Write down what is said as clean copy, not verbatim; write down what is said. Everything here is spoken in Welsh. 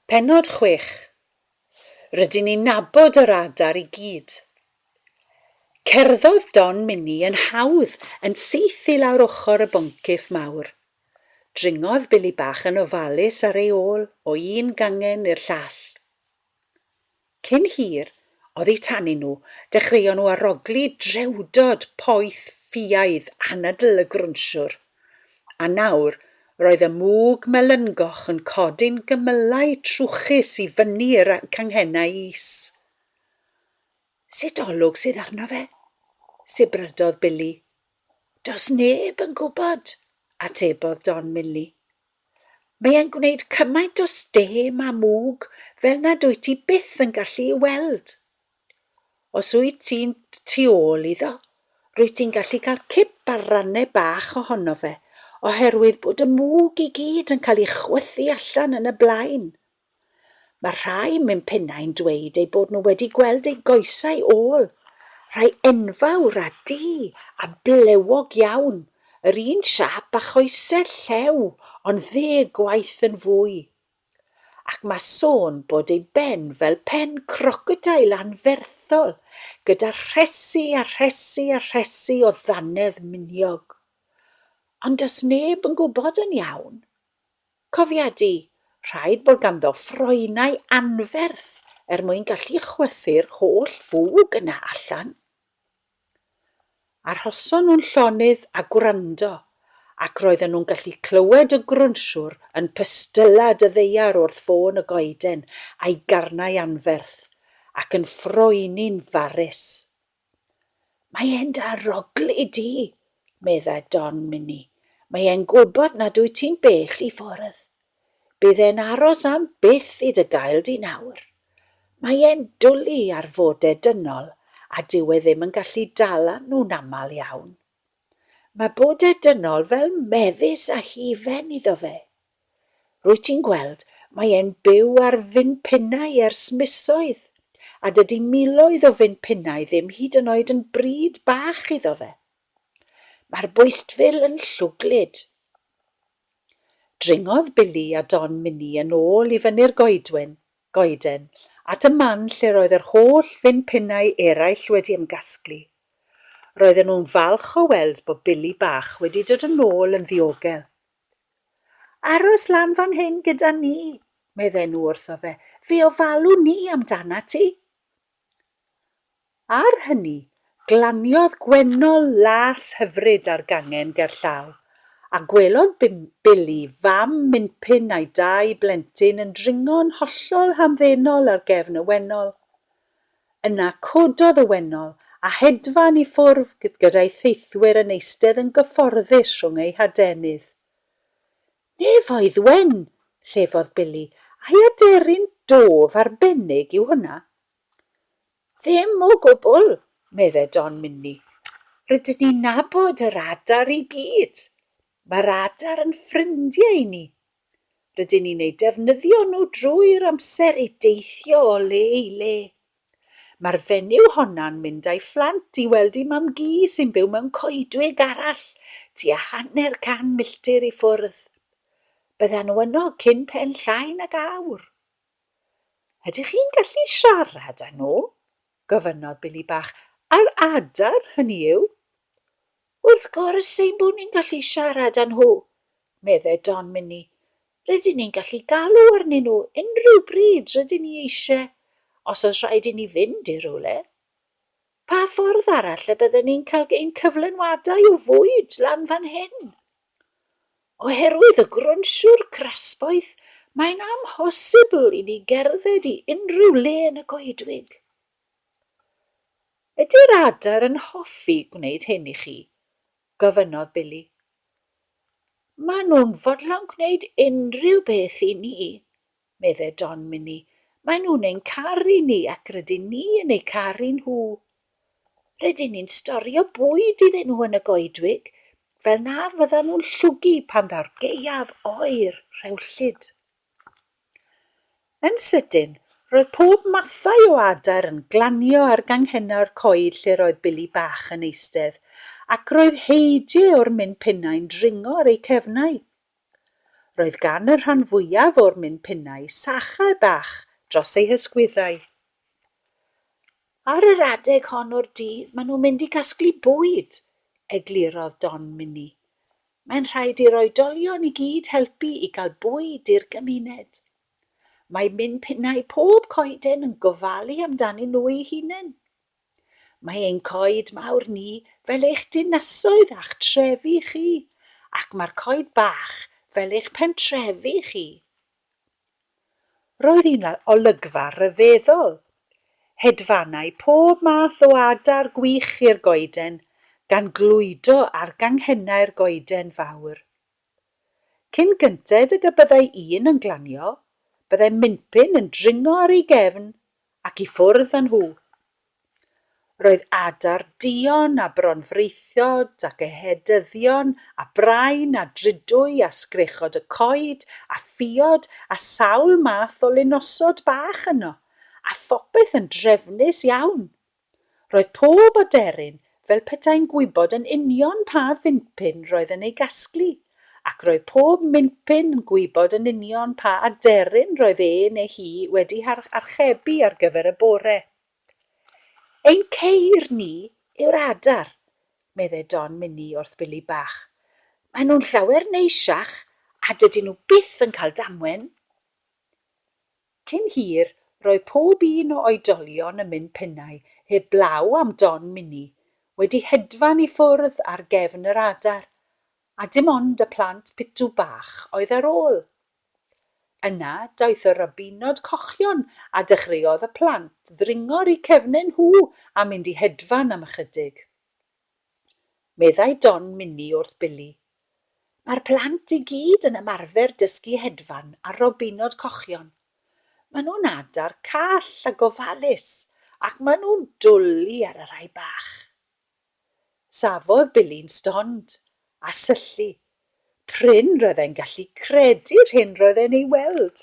Pennod 6. Rydyn ni'n nabod yr adar i gyd. Cerddodd Don Mini yn hawdd yn syth i lawr ochr y boncyff mawr. Dringodd Bili bach yn ofalus ar ei ôl o un gangen i'r llall. Cyn hir, oddi tannu nhw, dechreuon nhw arogli drewdod poeth ffiaidd anadl y grwnsiwr. A nawr, roedd y mwg melyngoch yn codi'n gymylau trwchus i fyny'r canghennau is. Sut olwg sydd arno fe? Sibrydodd Bili. Does neb yn gwybod, atebodd Don Mili. Mae e'n gwneud cymaint o stêm a mwg fel nad wyt ti byth yn gallu ei weld. Os wyt ti'n tu ôl iddo, rwyt ti'n gallu cael cip ar rannau bach ohono fe, oherwydd bod y mwg i gyd yn cael ei chwythu allan yn y blaen. Mae rhai Minpinnau'n dweud eu bod nhw wedi gweld eu goesau ôl, rhai enfawr a du a blewog iawn, yr un siap a choesau llew, ond 10 gwaith yn fwy. Ac mae sôn bod ei ben fel pen crocodile anferthol, gyda rhesi a rhesi a rhesi o ddanedd miniog. Ond does neb yn gwybod yn iawn. Cofia di, rhaid bod ganddo ffroenau anferth mwyn gallu chwythu'r holl fwg yna allan. Arhoson nhw'n llonydd a gwrando, ac roedden nhw'n gallu clywed y grwnsiwr yn pystylad y ddeiar wrth ffôn y goeden a'i garnau anferth, ac yn ffroeni'n farus. Mae e'n daroglu di, meddai Don Mini. Mae e'n gwybod nad wyt ti'n bell i ffwrdd. Bydd e'n aros am byth i dy gael di nawr. Mae e'n dwlu ar fodau dynol, a dyw e ddim yn gallu dala nhw'n aml iawn. Mae bodau dynol fel mefus a hufen iddo fe. Rwyt ti'n gweld, mae e'n byw ar Minpinnau ers misoedd, a dydy miloedd o Minpinnau ddim hyd yn oed yn bryd bach iddo fe. Mae'r bwystfil yn llwglyd. Dringodd Bili a Don Mini yn ôl i fyny'r goeden, at y man lle roedd yr holl Minpinnau eraill wedi ymgasglu. Roedden nhw'n falch o weld bod Bili bach wedi dod yn ôl yn ddiogel. Aros lan fan hyn gyda ni, meddai nhw wrtho fe, fe ofalw ni amdana ti. Ar hynny, glaniodd gwennol las hyfryd ar gangen gerllaw, a gwelodd Bili fam Minpin a'i 2 blentyn yn dringo'n hollol hamddenol ar gefn y wennol. Yna cododd y wennol a hedfan i ffwrdd gyda'i theithwyr yn eistedd yn gyfforddus rhwng ei hadenydd. Nefoedd wen, llefodd Bili, a'i aderyn dof arbennig yw hwnna. Ddim o gwbl, meddai Don Mini. Rydyn ni'n nabod yr adar i gyd. Mae'r adar yn ffrindiau i ni. Rydyn ni'n ei defnyddio nhw drwy'r amser i deithio o le i le. Mae'r fenyw honna'n mynd â'i phlant i weld i mam gi sy'n byw mewn coedwig arall, tua 100 milltir i ffwrdd. Byddan nhw yno cyn pen llaen ag awr. Ydych chi'n gallu siarad â nhw? Gofynnodd Bili bach. A'r adar hynny yw? Wrth gwrs ein bod ni'n gallu siarad â nhw, meddai Don Mini. Rydyn ni'n gallu galw arnyn nhw unrhyw bryd rydyn ni eisiau, os oes rhaid i ni fynd i rywle. Pa ffordd arall y bydden ni'n cael ein cyflenwadau o fwyd lan fan hyn? Oherwydd y grwnsiwr crasboeth, mae'n amhosibl i ni gerdded i unrhyw le yn y goedwig. Ydy'r adar yn hoffi gwneud hyn i chi? Gofynnodd Bili. Maen nhw'n fodlon gwneud unrhyw beth i ni, meddai Don Mini. Maen nhw'n ein caru ni ac rydyn ni yn ei caru nhw. Rydyn ni'n storio bwyd iddyn nhw yn y goedwig, fel na fyddan nhw'n llwgu pan ddaw'r gaeaf oer rhewllyd. Yn sydyn, roedd pob mathau o adar yn glanio ar ganghennau'r coed lle roedd Bili bach yn eistedd, ac roedd heidiau o'r Minpinnau'n dringo ar eu cefnau. Roedd gan y rhan fwyaf o'r Minpinnau sachau bach dros eu hysgwyddau. Ar yr adeg hon o'r dydd, maen nhw'n mynd i gasglu bwyd, eglurodd Don Minnie. Mae'n rhaid i'r oedolion i gyd helpu i gael bwyd i'r gymuned. Mae Minpinnau pob coeden yn gofalu amdani nhw eu hunain. Mae ein coed mawr ni fel eich dinasoedd a'ch trefi chi, ac mae'r coed bach fel eich pentrefi chi. Roedd un olygfa rhyfeddol. Hedfannau pob math o adar gwych i'r goeden, gan glwydo ar ganghennau'r goeden fawr. Cyn gynted y byddai un yn glanio, byddai Minpin yn dringo ar ei gefn ac i ffwrdd â nhw. Roedd adar duon a bronfreithiod ac ehedyddion a brain a dridwy a sgrechod y coed a ffiod a sawl math o lunosod bach yno, a phopeth yn drefnus iawn. Roedd pob aderyn fel petai'n gwybod yn union pa Minpin roedd yn ei gasglu, ac roedd pob Minpin yn gwybod yn union pa aderyn roedd neu hi wedi archebu ar gyfer y bore. Ein ceir ni yw'r adar, meddai Don Minnie wrth Bili bach. Maen nhw'n llawer neisiach a dydyn nhw byth yn cael damwen. Cyn hir, roedd pob un o oedolion y Minpinnau heblaw am Don Minnie wedi hedfan i ffwrdd ar gefn yr adar, a dim ond y plant pitw bach oedd ar ôl. Yna daeth y robinod cochion a dechreuodd y plant ddringo'r i cefnau nhw a mynd i hedfan am ychydig. Meddai Don Minnie wrth Bili. Mae'r plant i gyd yn ymarfer dysgu hedfan ar robinod cochion. Maen nhw'n adar call a gofalus ac maen nhw'n dwlu ar y rhai bach. Safodd Bili'n stond a syllu. Pryn roedd e'n gallu credu'r hyn roedd e'n ei weld.